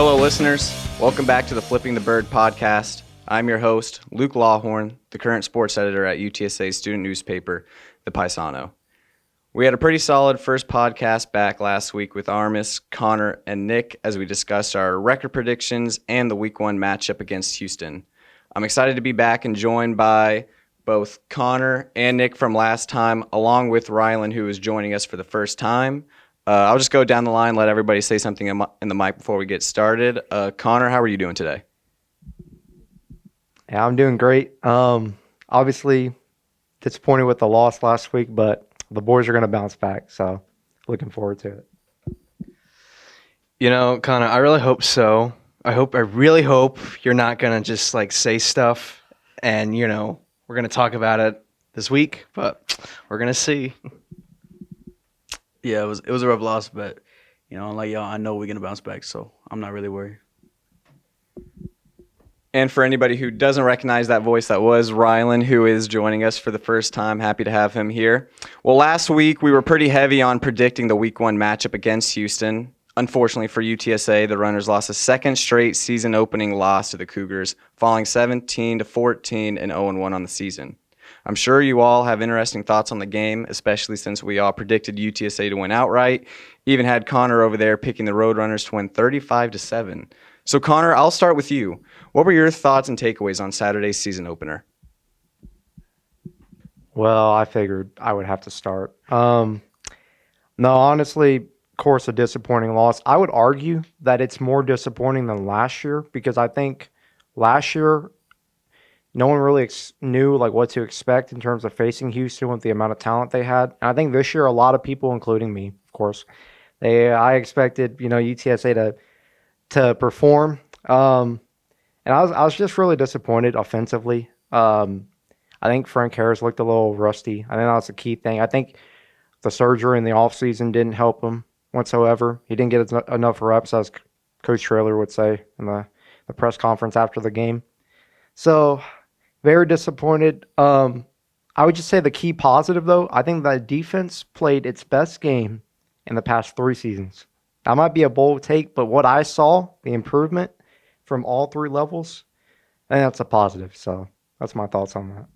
Hello, listeners. Welcome back to the Flipping the Bird podcast. I'm your host, Luke Lawhorn, the current sports editor at UTSA's student newspaper, the Paisano. We had a pretty solid first podcast back last week with Armis, Connor, and Nick as we discussed our record predictions and the Week 1 matchup against Houston. I'm excited to be back and joined by both Connor and Nick from last time, along with Rylan, who is joining us for the first time. I'll just go down the line, let everybody say something in the mic before we get started. Connor, how are you doing today? Yeah, I'm doing great. Obviously, disappointed with the loss last week, but the boys are going to bounce back, so looking forward to it. You know, Connor, I really hope so. I really hope you're not going to just, say stuff and, we're going to talk about it this week, but we're going to see. Yeah, it was a rough loss, but unlike y'all, I know we're gonna bounce back, so I'm not really worried. And for anybody who doesn't recognize that voice, that was Rylan, who is joining us for the first time. Happy to have him here. Well, last week we were pretty heavy on predicting the Week 1 matchup against Houston. Unfortunately for UTSA, the Runners lost a second straight season-opening loss to the Cougars, falling 17-14 and 0-1 on the season. I'm sure you all have interesting thoughts on the game, especially since we all predicted UTSA to win outright. Even had Connor over there picking the Roadrunners to win 35-7. So Connor, I'll start with you. What were your thoughts and takeaways on Saturday's season opener? Well, I figured I would have to start. No, honestly, of course, a disappointing loss. I would argue that it's more disappointing than last year because I think last year no one really knew what to expect in terms of facing Houston with the amount of talent they had. And I think this year, a lot of people, including me, of course, I expected UTSA to perform. And I was just really disappointed offensively. I think Frank Harris looked a little rusty. I think that was a key thing. I think the surgery in the offseason didn't help him whatsoever. He didn't get enough reps, as Coach Traylor would say in the press conference after the game. So, very disappointed. I would just say the key positive, though, I think the defense played its best game in the past 3 seasons. That might be a bold take, but what I saw, the improvement from all 3 levels, I think that's a positive. So that's my thoughts on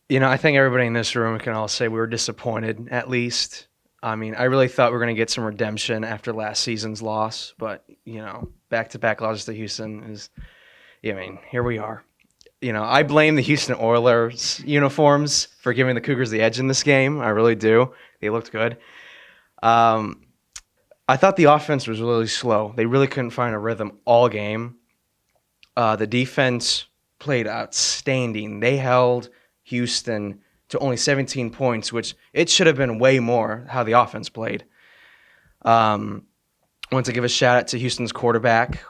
that. I think everybody in this room can all say we were disappointed, at least. I mean, I really thought we were going to get some redemption after last season's loss, but, back-to-back losses to Houston is, here we are. I blame the Houston Oilers uniforms for giving the Cougars the edge in this game. I really do. They looked good. I thought the offense was really slow. They really couldn't find a rhythm all game. The defense played outstanding. They held Houston to only 17 points, which it should have been way more how the offense played. I want to give a shout out to Houston's quarterback.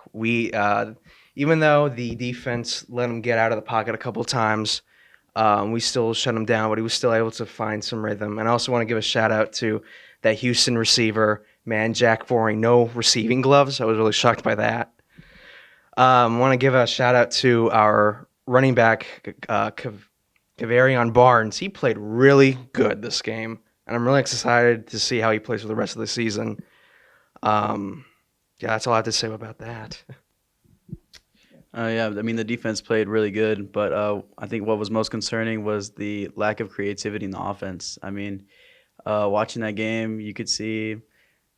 Even though the defense let him get out of the pocket a couple times, we still shut him down, but he was still able to find some rhythm. And I also want to give a shout out to that Houston receiver, Jack Forey, no receiving gloves. I was really shocked by that. I want to give a shout out to our running back, Kavarion Barnes. He played really good this game, and I'm really excited to see how he plays for the rest of the season. That's all I have to say about that. The defense played really good, but I think what was most concerning was the lack of creativity in the offense. Watching that game, you could see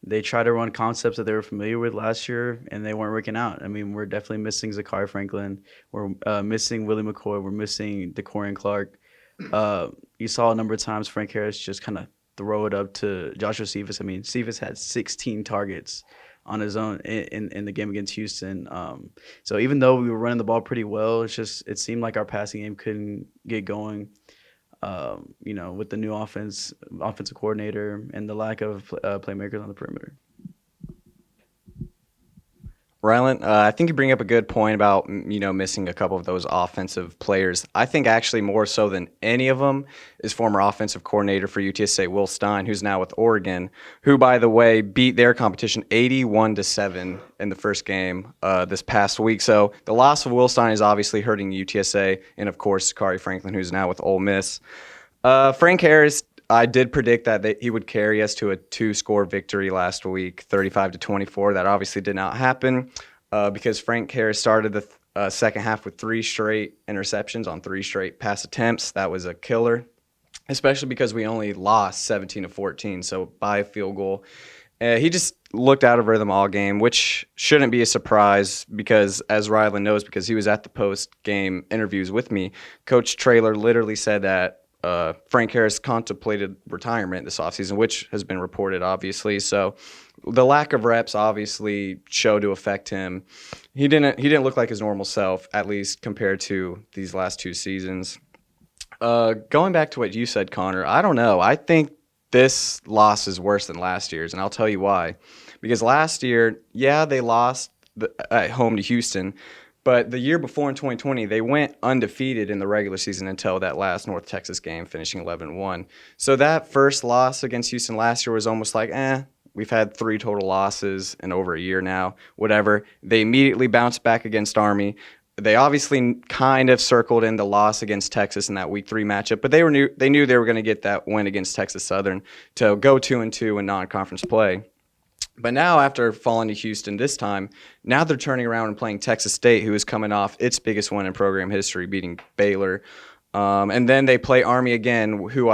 they tried to run concepts that they were familiar with last year, and they weren't working out. We're definitely missing Zachary Franklin. We're missing Willie McCoy. We're missing DeCorian Clark. You saw a number of times Frank Harris just kind of throw it up to Joshua Suehs. Suehs had 16 targets on his own in the game against Houston. So even though we were running the ball pretty well, it seemed like our passing game couldn't get going. With the new offensive coordinator and the lack of playmakers on the perimeter. Rylan, I think you bring up a good point about, missing a couple of those offensive players. I think actually more so than any of them is former offensive coordinator for UTSA, Will Stein, who's now with Oregon, who, by the way, beat their competition 81-7 in the first game this past week. So the loss of Will Stein is obviously hurting UTSA, and, of course, Zachary Franklin, who's now with Ole Miss. Frank Harris, I did predict that he would carry us to a 2-score victory last week, 35-24. That obviously did not happen because Frank Harris started the second half with 3 straight interceptions on 3 straight pass attempts. That was a killer, especially because we only lost 17-14, so by a field goal. He just looked out of rhythm all game, which shouldn't be a surprise because, as Rylan knows, because he was at the post-game interviews with me, Coach Traylor literally said that Frank Harris contemplated retirement this offseason, which has been reported, obviously. So the lack of reps obviously showed to affect him. He didn't look like his normal self, at least compared to these last 2 seasons. Going back to what you said, Connor, I don't know. I think this loss is worse than last year's, and I'll tell you why. Because last year, yeah, they lost at home to Houston, but the year before in 2020, they went undefeated in the regular season until that last North Texas game, finishing 11-1. So that first loss against Houston last year was almost like, we've had 3 total losses in over a year now, whatever. They immediately bounced back against Army. They obviously kind of circled in the loss against Texas in that Week 3 matchup, but they knew they were going to get that win against Texas Southern to go 2-2 in non-conference play. But now, after falling to Houston this time, now they're turning around and playing Texas State, who is coming off its biggest win in program history, beating Baylor. And then they play Army again, who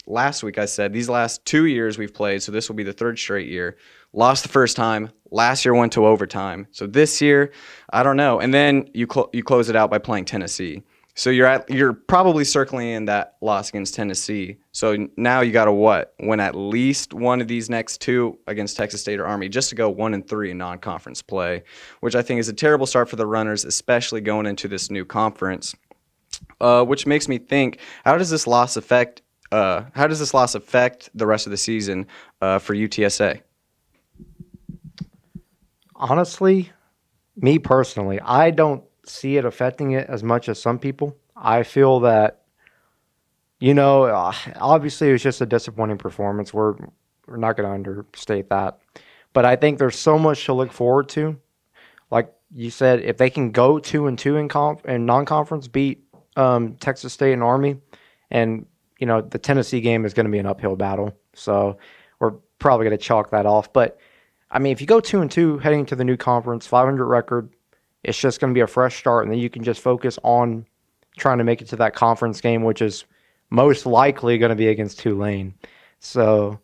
last week I said these last 2 years we've played, so this will be the 3rd straight year. Lost the first time. Last year went to overtime. So this year, I don't know. And then you close it out by playing Tennessee. So you're probably circling in that loss against Tennessee. So now you got to win at least one of these next 2 against Texas State or Army just to go 1-3 in non-conference play, which I think is a terrible start for the Runners, especially going into this new conference. Which makes me think, how does this loss affect the rest of the season for UTSA? Honestly, me personally, I don't see it affecting it as much as some people. I feel that, obviously it was just a disappointing performance. We're not going to understate that. But I think there's so much to look forward to. Like you said, if they can go 2-2 in non-conference, beat Texas State and Army, and the Tennessee game is going to be an uphill battle. So we're probably going to chalk that off. But I mean, if you go 2-2 heading to the new conference, 500 record, it's just going to be a fresh start, and then you can just focus on trying to make it to that conference game, which is most likely going to be against Tulane. So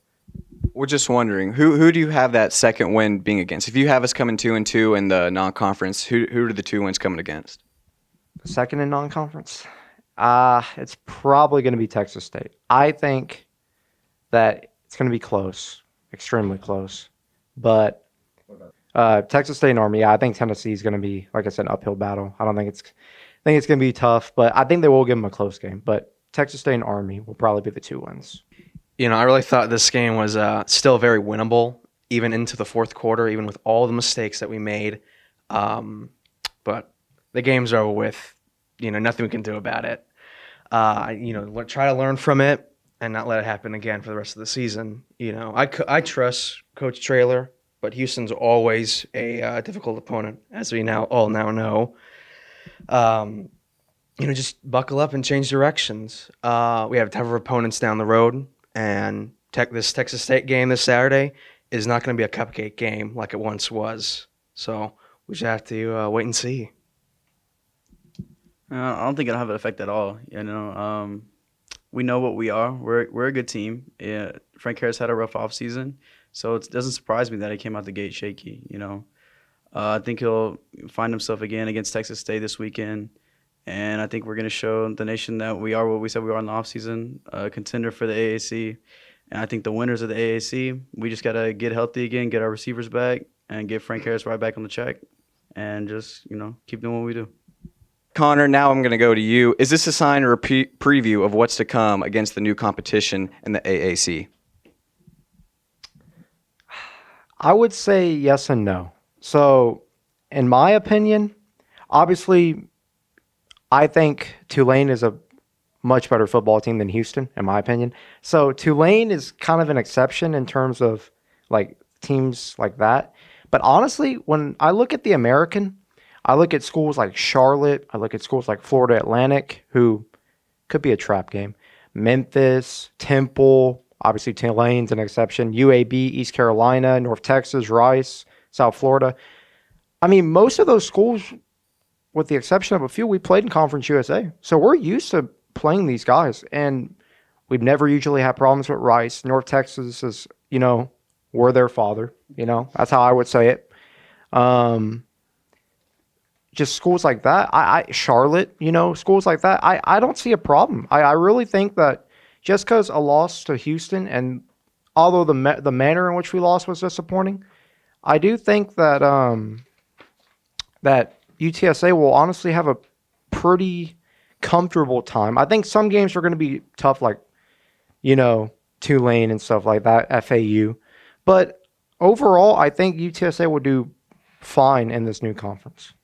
we're just wondering, who do you have that second win being against? If you have us coming 2-2 in the non-conference, who are the 2 wins coming against? Second in non-conference? It's probably going to be Texas State. I think that it's going to be close, extremely close. But Texas State and Army, I think Tennessee is going to be, like I said, an uphill battle. I think it's going to be tough, but I think they will give them a close game. But Texas State and Army will probably be the 2 wins. I really thought this game was still very winnable, even into the 4th quarter, even with all the mistakes that we made. But the game's over with. Nothing we can do about it. Try to learn from it and not let it happen again for the rest of the season. I trust Coach Traylor, but Houston's always a difficult opponent, as we all now know. Just buckle up and change directions. We have tougher opponents down the road, and this Texas State game this Saturday is not going to be a cupcake game like it once was. So we just have to wait and see. I don't think it'll have an effect at all. We know what we are. We're a good team. Yeah, Frank Harris had a rough offseason, so it doesn't surprise me that he came out the gate shaky. I think he'll find himself again against Texas State this weekend, and I think we're going to show the nation that we are what we said we are in the offseason, a contender for the AAC. And I think the winners of the AAC, we just got to get healthy again, get our receivers back, and get Frank Harris right back on the check, and just keep doing what we do. Connor, now I'm going to go to you. Is this a sign or a preview of what's to come against the new competition in the AAC? I would say yes and no. So, in my opinion, obviously, I think Tulane is a much better football team than Houston, in my opinion. So, Tulane is kind of an exception in terms of teams like that. But honestly, when I look at the American, I look at schools like Charlotte. I look at schools like Florida Atlantic, who could be a trap game. Memphis, Temple, obviously Tulane's an exception. UAB, East Carolina, North Texas, Rice, South Florida. I mean, most of those schools, with the exception of a few, we played in Conference USA. So we're used to playing these guys. And we've never usually had problems with Rice. North Texas is, we're their father. That's how I would say it. Just schools like that. Charlotte, schools like that. I don't see a problem. I really think that just because a loss to Houston, and although the manner in which we lost was disappointing, I do think that that UTSA will honestly have a pretty comfortable time. I think some games are going to be tough, like Tulane and stuff like that, FAU, but overall, I think UTSA will do fine in this new conference.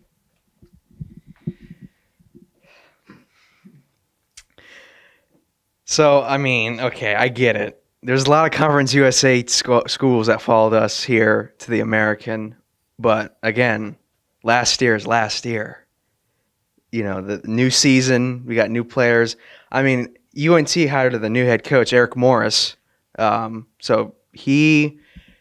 So, I mean, okay, I get it. There's a lot of Conference USA schools that followed us here to the American. But, again, last year is last year. The new season, we got new players. I mean, UNT hired the new head coach, Eric Morris. So he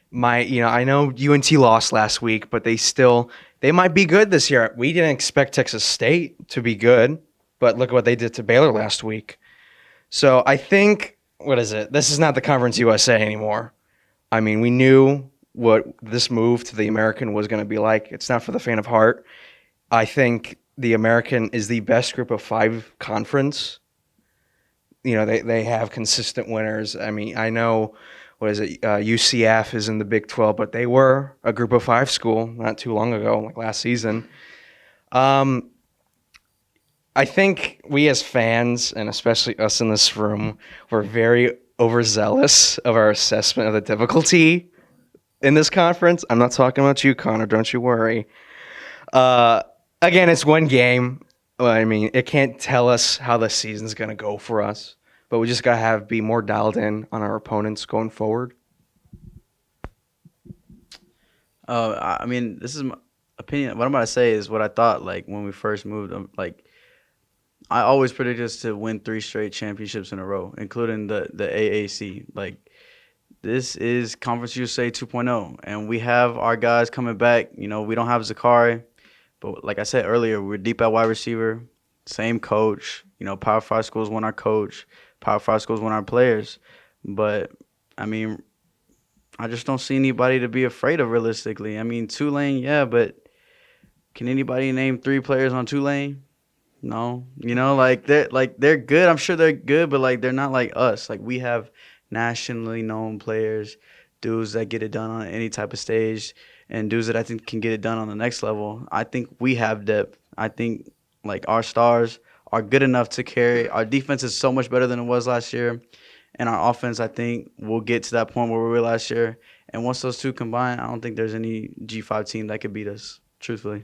might, I know UNT lost last week, but they might be good this year. We didn't expect Texas State to be good, but look at what they did to Baylor last week. So I think, what is it? This is not the Conference USA anymore. I mean, we knew what this move to the American was going to be like. It's not for the faint of heart. I think the American is the best group of 5 conference. They have consistent winners. I mean, I know, UCF is in the Big 12, but they were a group of 5 school not too long ago, like last season. I think we as fans, and especially us in this room, were very overzealous of our assessment of the difficulty in this conference. I'm not talking about you, Connor. Don't you worry. Again, it's one game. I mean, it can't tell us how the season's going to go for us. But we just got to be more dialed in on our opponents going forward. I mean, this is my opinion. What I'm about to say is what I thought, when we first moved. I always predicted us to win 3 straight championships in a row, including the AAC. This is Conference USA 2.0, and we have our guys coming back. We don't have Zakari, but like I said earlier, we're deep at wide receiver, same coach. Power 5 schools want our coach, Power 5 schools want our players. But, I mean, I just don't see anybody to be afraid of realistically. I mean, Tulane, yeah, but can anybody name 3 players on Tulane? No, they're good. I'm sure they're good, but they're not like us. We have nationally known players, dudes that get it done on any type of stage, and dudes that I think can get it done on the next level. I think we have depth. I think our stars are good enough to carry. Our defense is so much better than it was last year, and our offense, I think, will get to that point where we were last year. And once those two combine, I don't think there's any G5 team that could beat us, truthfully.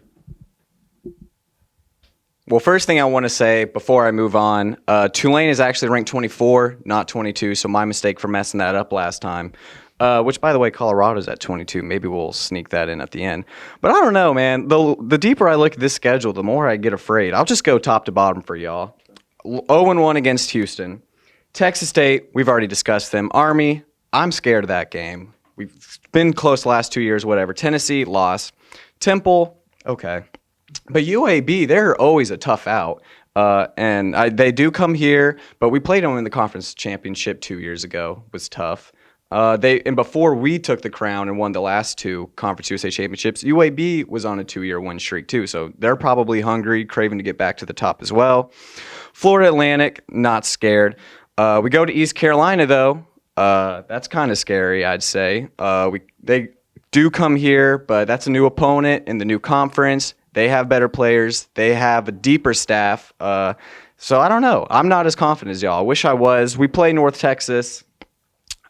Well, first thing I want to say before I move on, Tulane is actually ranked 24, not 22, so my mistake for messing that up last time. Which, by the way, Colorado's at 22. Maybe we'll sneak that in at the end. But I don't know, man. The deeper I look at this schedule, the more I get afraid. I'll just go top to bottom for y'all. 0-1 against Houston. Texas State, we've already discussed them. Army, I'm scared of that game. We've been close the last 2 years, whatever. Tennessee, loss. Temple, okay. But UAB, they're always a tough out. They do come here, but we played them in the conference championship 2 years ago. It was tough. And before we took the crown and won the last 2 Conference USA championships, UAB was on a 2-year win streak too. So they're probably hungry, craving to get back to the top as well. Florida Atlantic, not scared. We go to East Carolina though. That's kind of scary, I'd say. They do come here, but that's a new opponent in the new conference. They have better players. They have a deeper staff. So I don't know. I'm not as confident as y'all. I wish I was. We play North Texas.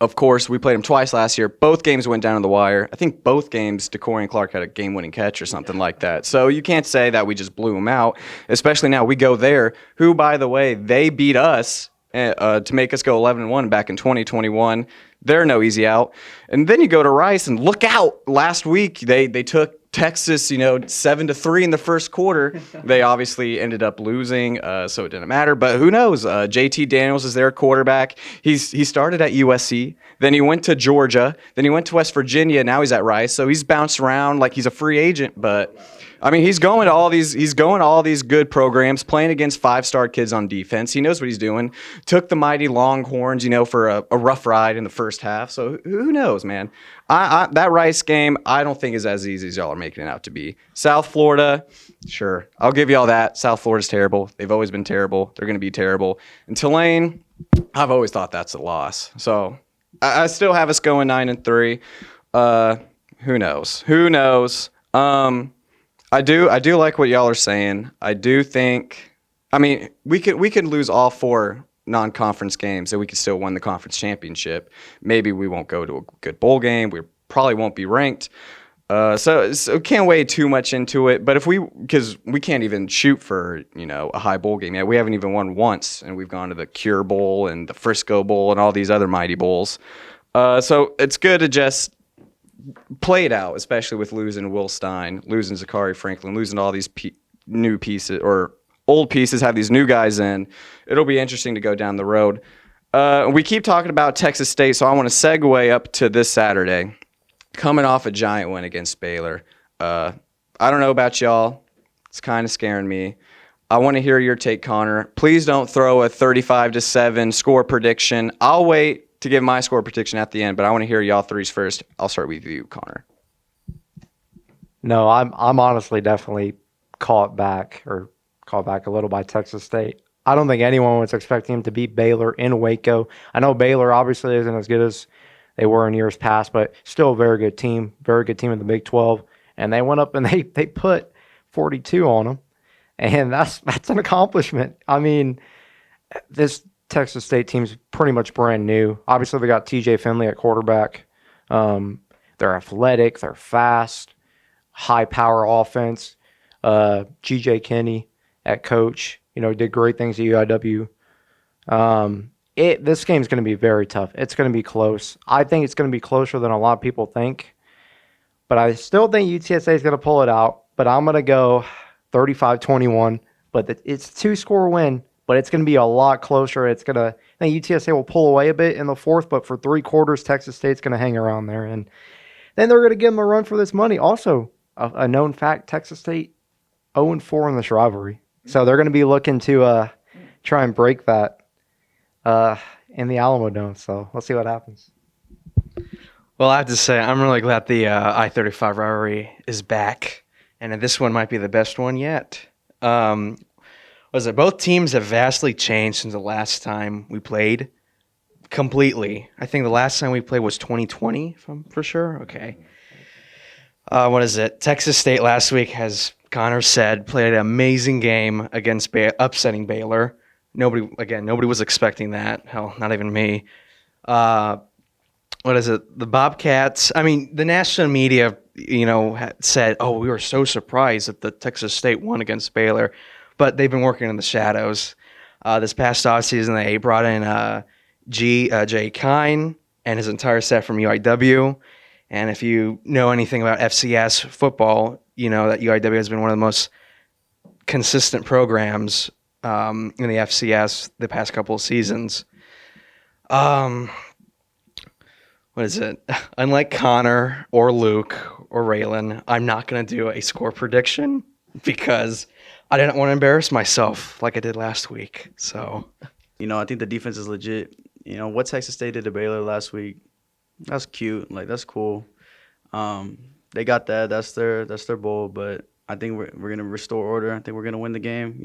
Of course, we played them twice last year. Both games went down to the wire. I think both games, DeCorian Clark had a game-winning catch or something like that. So you can't say that we just blew them out, especially now we go there, who, by the way, they beat us to make us go 11-1 back in 2021. They're no easy out. And then you go to Rice, and look out. Last week, they took Texas, 7-3 in the first quarter. They obviously ended up losing, so it didn't matter. But who knows? JT Daniels is their quarterback. He started at USC, then he went to Georgia, then he went to West Virginia. Now he's at Rice, so he's bounced around like he's a free agent. But I mean, he's going to all these good programs, playing against 5-star kids on defense. He knows what he's doing. Took the mighty Longhorns, for a rough ride in the first half. So who knows, man? That Rice game, I don't think is as easy as y'all are making it out to be. South Florida, sure, I'll give y'all that. South Florida's terrible. They've always been terrible. They're going to be terrible. And Tulane, I've always thought that's a loss. So I still have us going 9-3. Who knows? Who knows? I do like what y'all are saying. I do think, I mean, we could lose all 4 non-conference games and we could still win the conference championship. Maybe we won't go to a good bowl game. We probably won't be ranked. So can't weigh too much into it. But because we can't even shoot for, a high bowl game yet. We haven't even won once, and we've gone to the Cure Bowl and the Frisco Bowl and all these other mighty bowls. So it's good to just play it out, especially with losing Will Stein, losing Zachary Franklin, losing all these new pieces or old pieces, have these new guys in. It'll be interesting to go down the road. We keep talking about Texas State, so I want to segue up to this Saturday, coming off a giant win against Baylor. I don't know about y'all. It's kind of scaring me. I want to hear your take, Connor. Please don't throw a 35-7 score prediction. I'll wait to give my score prediction at the end, but I want to hear y'all threes first. I'll start with you, Connor. No, I'm honestly definitely caught back a little by Texas State. I don't think anyone was expecting him to beat Baylor in Waco. I know Baylor obviously isn't as good as they were in years past, but still a very good team in the Big 12. And they went up and they put 42 on them, and that's an accomplishment. I mean, this Texas State team's pretty much brand new. Obviously, they got TJ Finley at quarterback. They're athletic, they're fast, high power offense. GJ Kinney at coach, did great things at UIW. This game's going to be very tough. It's going to be close. I think it's going to be closer than a lot of people think. But I still think UTSA is going to pull it out. But I'm going to go 35-21. But it's a 2-score win. But it's going to be a lot closer. I think UTSA will pull away a bit in the fourth. But for 3 quarters, Texas State's going to hang around there. And then they're going to give them a run for this money. Also, a known fact, Texas State 0-4 in this rivalry. So they're going to be looking to try and break that in the Alamo Dome. So let's see what happens. Well, I have to say, I'm really glad the I-35 rivalry is back, and this one might be the best one yet. Both teams have vastly changed since the last time we played. Completely. I think the last time we played was 2020, if I'm for sure. Okay. Texas State last week, as Connor said, played an amazing game against upsetting Baylor. Nobody was expecting that. Hell, not even me. The Bobcats. I mean, the national media, said, "Oh, we were so surprised that the Texas State won against Baylor," but they've been working in the shadows. This past offseason, they brought in Jay Kine and his entire staff from UIW. And if you know anything about FCS football, you know that UIW has been one of the most consistent programs in the FCS the past couple of seasons. Unlike Connor or Luke or Rylan, I'm not going to do a score prediction because I didn't want to embarrass myself like I did last week. So, I think the defense is legit. What Texas State did to Baylor last week, that's cute. Like, that's cool. They got that. That's their bowl. But I think we're gonna restore order. I think we're gonna win the game.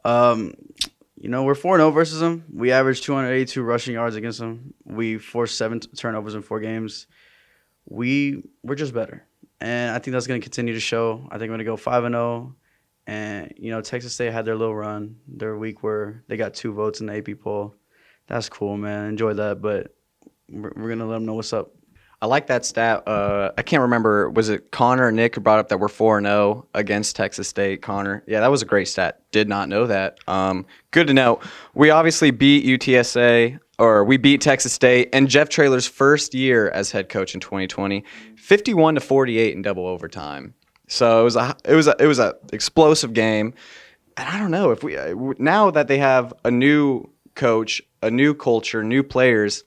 We're 4-0 versus them. We averaged 282 rushing yards against them. We forced 7 turnovers in 4 games. We're just better, and I think that's gonna continue to show. I think we're gonna go 5-0. And Texas State had their little run, their week where they got 2 votes in the AP poll. That's cool, man. Enjoy that, but we're gonna let them know what's up. I like that stat. I can't remember. Was it Connor or Nick who brought up that we're 4-0 against Texas State? Connor. Yeah, that was a great stat. Did not know that. Good to know. We obviously beat UTSA, or we beat Texas State, and Jeff Traylor's first year as head coach in 2020 51-48 in double overtime. So it was a explosive game. And I don't know if now that they have a new coach, a new culture, new players,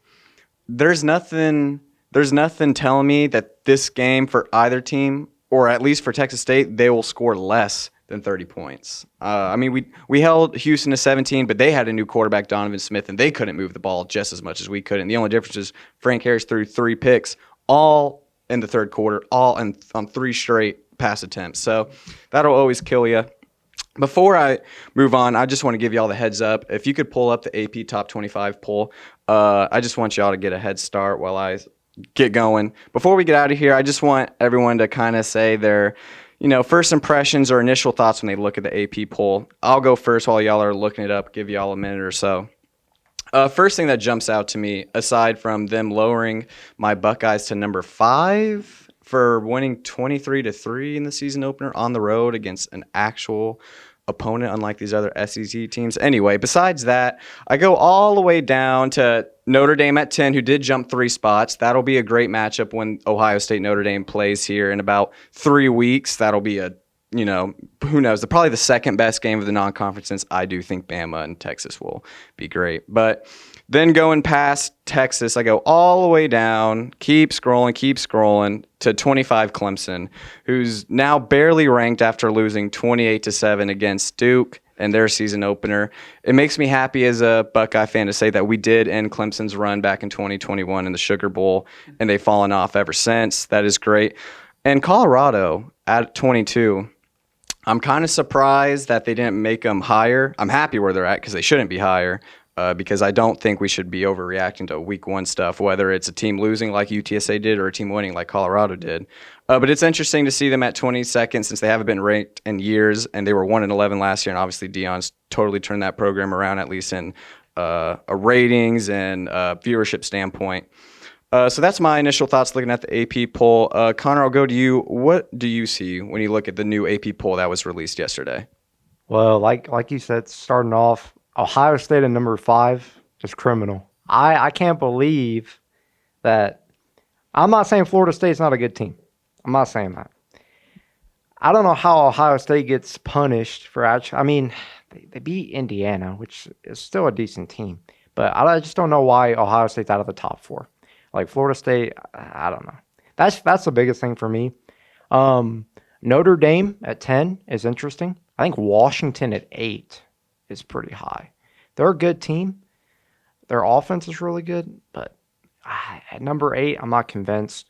there's nothing telling me that this game for either team, or at least for Texas State, they will score less than 30 points. I mean, we held Houston to 17, but they had a new quarterback, Donovan Smith, and they couldn't move the ball just as much as we could. And the only difference is Frank Harris threw 3 picks, all in the third quarter, all on 3 straight pass attempts. So that'll always kill you. Before I move on, I just want to give y'all the heads up. If you could pull up the AP Top 25 poll, I just want y'all to get a head start while I get going. Before we get out of here, I just want everyone to kind of say their, first impressions or initial thoughts when they look at the AP poll. I'll go first while y'all are looking it up, give y'all a minute or so. First thing that jumps out to me, aside from them lowering my Buckeyes to number 5 for winning 23-3 in the season opener on the road against an actual opponent, unlike these other SEC teams. Anyway, besides that, I go all the way down to Notre Dame at 10, who did jump 3 spots. That'll be a great matchup when Ohio State Notre Dame plays here in about 3 weeks. That'll be who knows, probably the second best game of the non-conference, since I do think Bama and Texas will be great. But then going past Texas, I go all the way down, keep scrolling to 25 Clemson, who's now barely ranked after losing 28-7 against Duke in their season opener. It makes me happy as a Buckeye fan to say that we did end Clemson's run back in 2021 in the Sugar Bowl, and they've fallen off ever since. That is great. And Colorado at 22, I'm kind of surprised that they didn't make them higher. I'm happy where they're at because they shouldn't be higher. Because I don't think we should be overreacting to week 1 stuff, whether it's a team losing like UTSA did or a team winning like Colorado did. But it's interesting to see them at 22nd since they haven't been ranked in years, and they were 1-11 last year. And obviously Deion's totally turned that program around, at least in a ratings and viewership standpoint. So that's my initial thoughts looking at the AP poll. Connor, I'll go to you. What do you see when you look at the new AP poll that was released yesterday? Well, like you said, starting off, Ohio State at number 5 is criminal. I can't believe that. I'm not saying Florida State's not a good team. I'm not saying that. I don't know how Ohio State gets punished for actually. I mean, they beat Indiana, which is still a decent team. But I just don't know why Ohio State's out of the top 4. Like Florida State, I don't know. That's the biggest thing for me. Notre Dame at 10 is interesting. I think Washington at 8 is pretty high. They're a good team. Their offense is really good, but at number 8, I'm not convinced.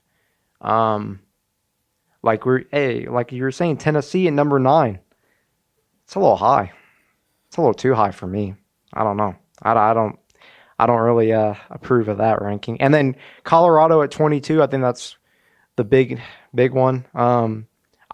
Like you were saying, Tennessee at number 9. It's a little high. It's a little too high for me. I don't know. I don't really approve of that ranking. And then Colorado at 22. I think that's the big one.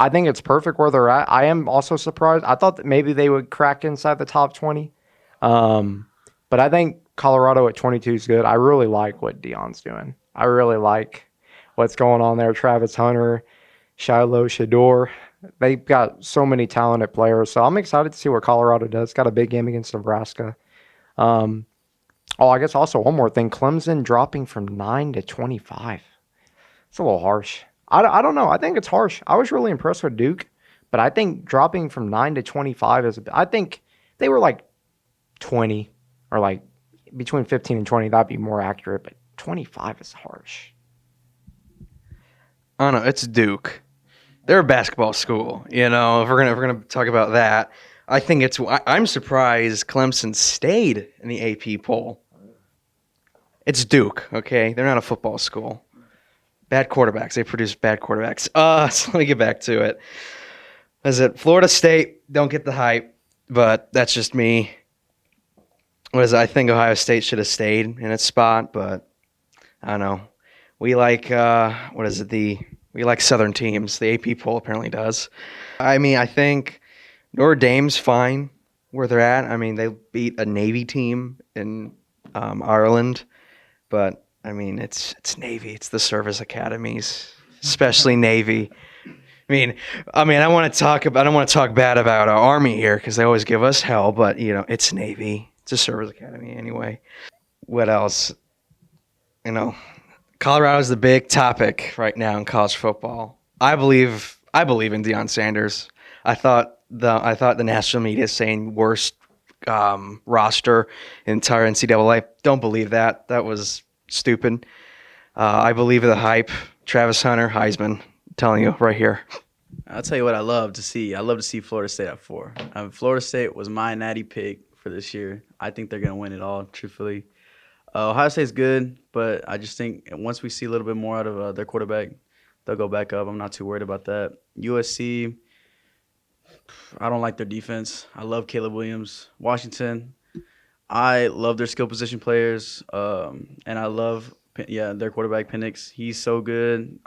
I think it's perfect where they're at. I am also surprised. I thought that maybe they would crack inside the top 20. But I think Colorado at 22 is good. I really like what Deion's doing. I really like what's going on there. Travis Hunter, Shiloh, Shador. They've got so many talented players. So I'm excited to see what Colorado does. Got a big game against Nebraska. I guess also one more thing. Clemson dropping from 9 to 25. It's a little harsh. I don't know. I think it's harsh. I was really impressed with Duke, but I think dropping from 9 to 25 is I think they were like 20 or like between 15 and 20. That'd be more accurate, but 25 is harsh. I don't know. It's Duke. They're a basketball school. If we're gonna talk about that, I think I'm surprised Clemson stayed in the AP poll. It's Duke, okay? They're not a football school. Bad quarterbacks. They produce bad quarterbacks. So let me get back to it. Is it Florida State? Don't get the hype, but that's just me. I think Ohio State should have stayed in its spot, but I don't know. We like we like Southern teams. The AP poll apparently does. I mean, I think Notre Dame's fine where they're at. I mean, they beat a Navy team in Ireland, but I mean, it's Navy. It's the service academies, especially Navy. I don't want to talk bad about our Army here because they always give us hell, but it's Navy. It's a service academy anyway. What else? Colorado's the big topic right now in college football. I believe in Deion Sanders. I thought the national media is saying worst roster in entire NCAA. Don't believe that. That was stupid. I believe in the hype. Travis Hunter, Heisman. I'm telling you right here. I'll tell you what I love to see. I love to see Florida State at 4. Florida State was my natty pick for this year. I think they're going to win it all, truthfully. Ohio State's good, but I just think once we see a little bit more out of their quarterback, they'll go back up. I'm not too worried about that. USC, I don't like their defense. I love Caleb Williams. Washington, I love their skill position players, and I love their quarterback Penix. He's so good.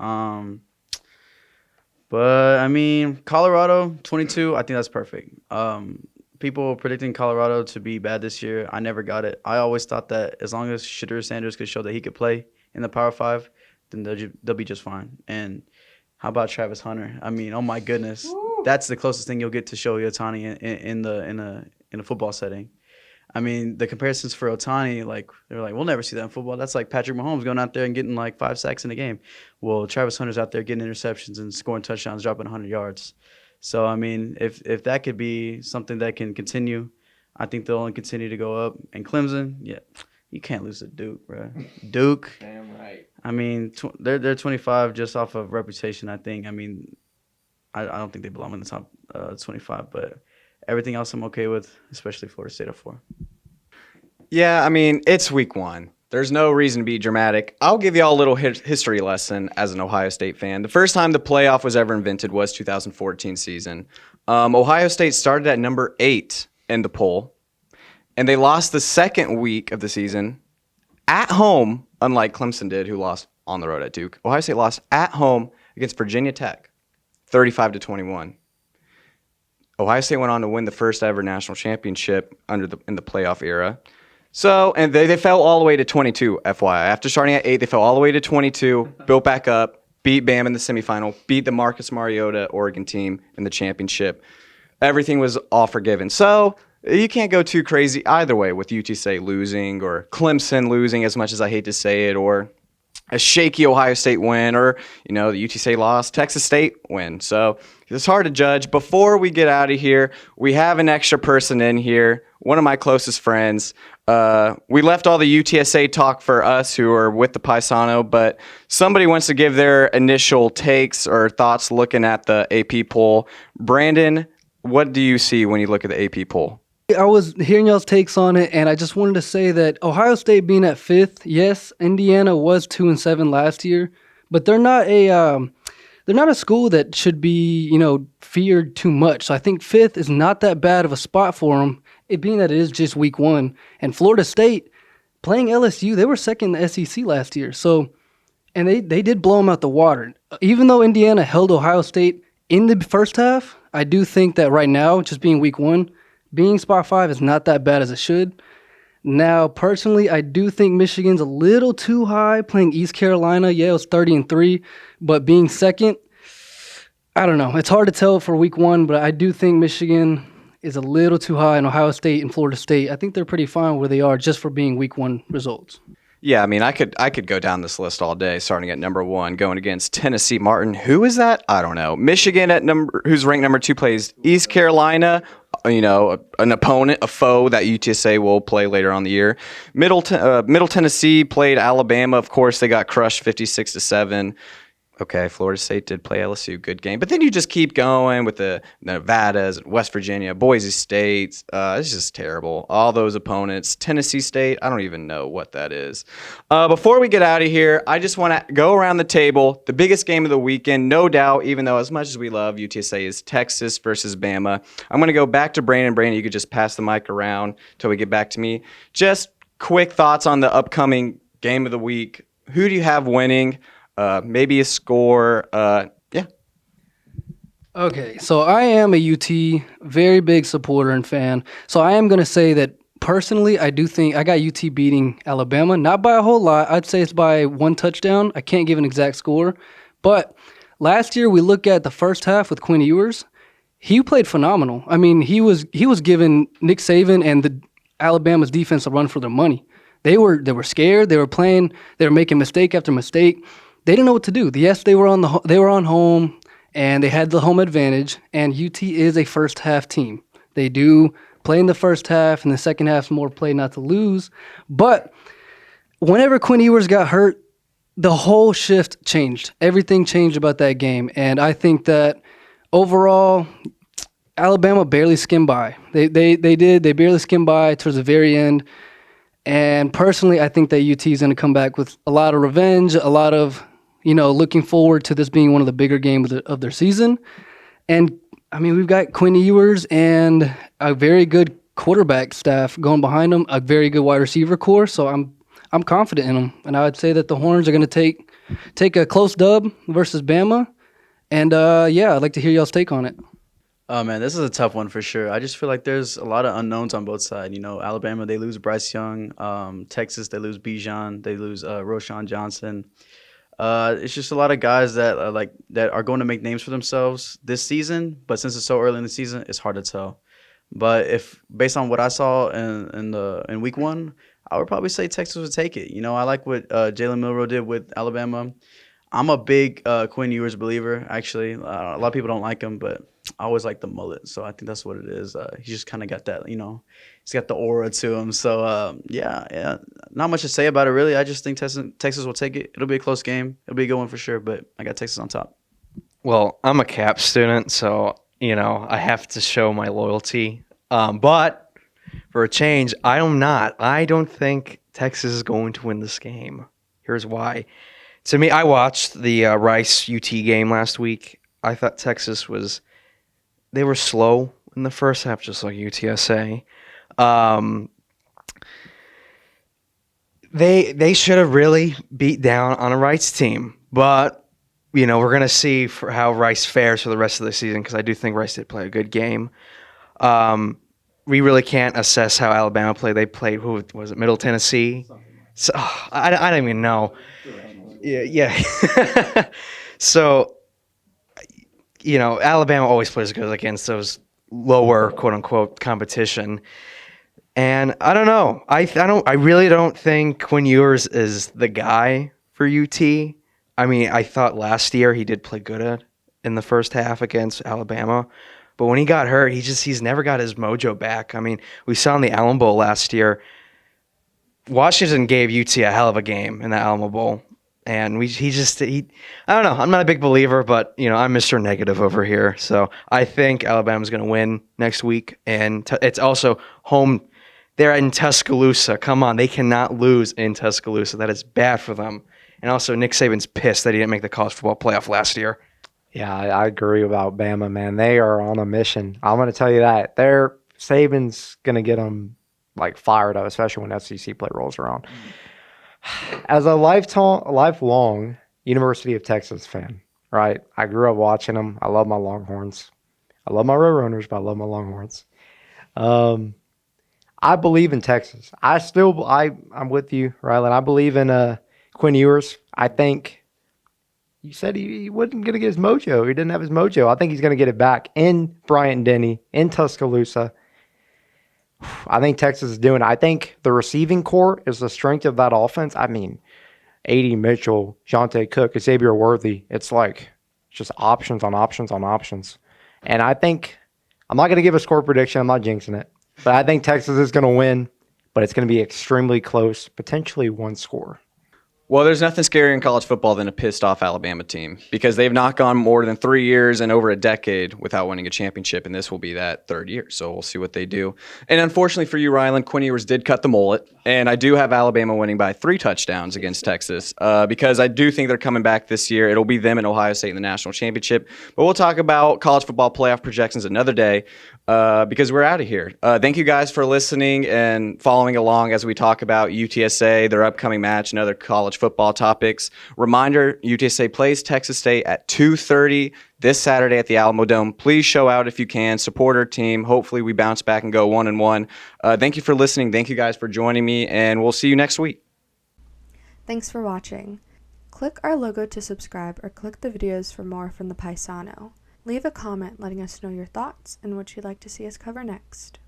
But I mean, Colorado 22. I think that's perfect. People predicting Colorado to be bad this year, I never got it. I always thought that as long as Shedeur Sanders could show that he could play in the Power 5, then they'll be just fine. And how about Travis Hunter? I mean, oh my goodness, that's the closest thing you'll get to Shohei Ohtani in a football setting. I mean, the comparisons for Ohtani, like they're like, we'll never see that in football. That's like Patrick Mahomes going out there and getting like 5 sacks in a game. Well, Travis Hunter's out there getting interceptions and scoring touchdowns, dropping 100 yards. So, I mean, if that could be something that can continue, I think they'll only continue to go up. And Clemson, yeah, you can't lose to Duke, bro. Duke. Damn right. I mean, they're 25 just off of reputation, I think. I mean, I don't think they belong in the top 25, but everything else I'm okay with, especially Florida State at 4. Yeah, I mean, it's week 1. There's no reason to be dramatic. I'll give y'all a little history lesson as an Ohio State fan. The first time the playoff was ever invented was 2014 season. Ohio State started at number 8 in the poll, and they lost the second week of the season at home, unlike Clemson did, who lost on the road at Duke. Ohio State lost at home against Virginia Tech, 35-21. Ohio State went on to win the first ever national championship in the playoff era. So, and they fell all the way to 22, FYI. After starting at 8, they fell all the way to 22, built back up, beat Bama in the semifinal, beat the Marcus Mariota Oregon team in the championship. Everything was all forgiven. So, you can't go too crazy either way with UTSA losing or Clemson losing, as much as I hate to say it, or a shaky Ohio State win, or, the UTSA loss, Texas State win. So, it's hard to judge. Before we get out of here, we have an extra person in here, one of my closest friends. We left all the UTSA talk for us who are with the Paisano, but somebody wants to give their initial takes or thoughts looking at the AP poll. Brandon, what do you see when you look at the AP poll? I was hearing y'all's takes on it, and I just wanted to say that Ohio State being at 5th, yes, Indiana was 2-7 last year, but they're not a school that should be, feared too much. So I think 5th is not that bad of a spot for them, it being that it is just week 1. And Florida State, playing LSU, they were second in the SEC last year. So, and they did blow them out the water. Even though Indiana held Ohio State in the first half, I do think that right now, just being week 1, being spot 5 is not that bad as it should. Now, personally, I do think Michigan's a little too high playing East Carolina. Yeah, it was 30-3, but being second, I don't know. It's hard to tell for week 1, but I do think Michigan is a little too high, and Ohio State and Florida State, I think they're pretty fine where they are just for being week 1 results. Yeah, I mean, I could go down this list all day, starting at number 1, going against Tennessee Martin. Who is that? I don't know. Michigan who's ranked number 2, plays East Carolina. An opponent, a foe that UTSA will play later on the year. Middle Tennessee played Alabama. Of course, they got crushed 56-7. Okay, Florida State did play LSU, good game. But then you just keep going with the Nevadas, West Virginia, Boise State. It's just terrible. All those opponents. Tennessee State, I don't even know what that is. Before we get out of here, I just want to go around the table. The biggest game of the weekend, no doubt, even though as much as we love UTSA, is Texas versus Bama. I'm going to go back to Brandon. Brandon, you could just pass the mic around until we get back to me. Just quick thoughts on the upcoming game of the week. Who do you have winning? Maybe a score. Yeah. Okay, so I am a UT very big supporter and fan. So I am going to say that personally, I do think I got UT beating Alabama, not by a whole lot. I'd say it's by 1 touchdown. I can't give an exact score. But last year, we look at the first half with Quinn Ewers. He played phenomenal. I mean, he was giving Nick Saban and the Alabama's defense a run for their money. They were scared. They were playing. They were making mistake after mistake. They didn't know what to do. Yes, they were on home, and they had the home advantage. And UT is a first half team. They do play in the first half, and the second half more play not to lose. But whenever Quinn Ewers got hurt, the whole shift changed. Everything changed about that game, and I think that overall, Alabama barely skimmed by. They did. They barely skimmed by towards the very end. And personally, I think that UT is going to come back with a lot of revenge, a lot of, looking forward to this being one of the bigger games of their season. And, I mean, we've got Quinn Ewers and a very good quarterback staff going behind them, a very good wide receiver core. So I'm confident in them. And I would say that the Horns are going to take a close dub versus Bama. And, I'd like to hear y'all's take on it. Oh, man, this is a tough one for sure. I just feel like there's a lot of unknowns on both sides. Alabama, they lose Bryce Young. Texas, they lose Bijan. They lose Roshan Johnson. It's just a lot of guys that are going to make names for themselves this season. But since it's so early in the season, it's hard to tell. But if based on what I saw in week one, I would probably say Texas would take it. I like what Jalen Milroe did with Alabama. I'm a big Quinn Ewers believer, actually. A lot of people don't like him, but I always like the mullet, so I think that's what it is. He just kind of got that, he's got the aura to him. So, yeah, not much to say about it, really. I just think Texas will take it. It'll be a close game. It'll be a good one for sure, but I got Texas on top. Well, I'm a Cap student, so, I have to show my loyalty. But for a change, I am not. I don't think Texas is going to win this game. Here's why. To me, I watched the Rice-UT game last week. I thought Texas they were slow in the first half, just like UTSA. They should have really beat down on a Rice team. But, we're going to see how Rice fares for the rest of the season, because I do think Rice did play a good game. We really can't assess how Alabama played. They played, who was it, Middle Tennessee? So, I don't even know. Yeah. So, Alabama always plays good against those lower, quote unquote, competition. And I don't know. I really don't think Quinn Ewers is the guy for UT. I mean, I thought last year he did play good in the first half against Alabama. But when he got hurt, he's never got his mojo back. I mean, we saw in the Alamo Bowl last year, Washington gave UT a hell of a game in the Alamo Bowl. And I don't know. I'm not a big believer, but, I'm Mr. Negative over here. So I think Alabama's going to win next week. And it's also home. They're in Tuscaloosa. Come on. They cannot lose in Tuscaloosa. That is bad for them. And also, Nick Saban's pissed that he didn't make the college football playoff last year. Yeah, I agree about Bama, man. They are on a mission. I'm going to tell you that. Saban's going to get them, fired up, especially when SEC play rolls around. As a lifelong University of Texas fan, right? I grew up watching them. I love my Longhorns. I love my Roadrunners, but I love my Longhorns. I believe in Texas. I'm with you, Rylan. I believe in Quinn Ewers. I think you said he wasn't going to get his mojo. He didn't have his mojo. I think he's going to get it back in Bryant-Denny, in Tuscaloosa. I think Texas is doing it. I think the receiving core is the strength of that offense. I mean, A.D. Mitchell, Jonte Cook, Xavier Worthy. It's just options on options on options. And I think, I'm not going to give a score prediction. I'm not jinxing it. But I think Texas is going to win, but it's going to be extremely close, potentially one score. Well, there's nothing scarier in college football than a pissed-off Alabama team, because they've not gone more than 3 years and over a decade without winning a championship, and this will be that third year. So we'll see what they do. And unfortunately for you, Rylan, Quinn Ewers did cut the mullet, and I do have Alabama winning by 3 touchdowns against Texas, because I do think they're coming back this year. It'll be them and Ohio State in the national championship. But we'll talk about college football playoff projections another day, because we're out of here. Thank you guys for listening and following along as we talk about UTSA, their upcoming match, and other college football topics. Reminder, UTSA plays Texas State at 2:30 this Saturday at the Alamo Dome. Please show out if you can. Support our team. Hopefully we bounce back and go 1-1. Thank you for listening. Thank you guys for joining me, and we'll see you next week. Thanks for watching. Click our logo to subscribe or click the videos for more from the Paisano. Leave a comment letting us know your thoughts and what you'd like to see us cover next.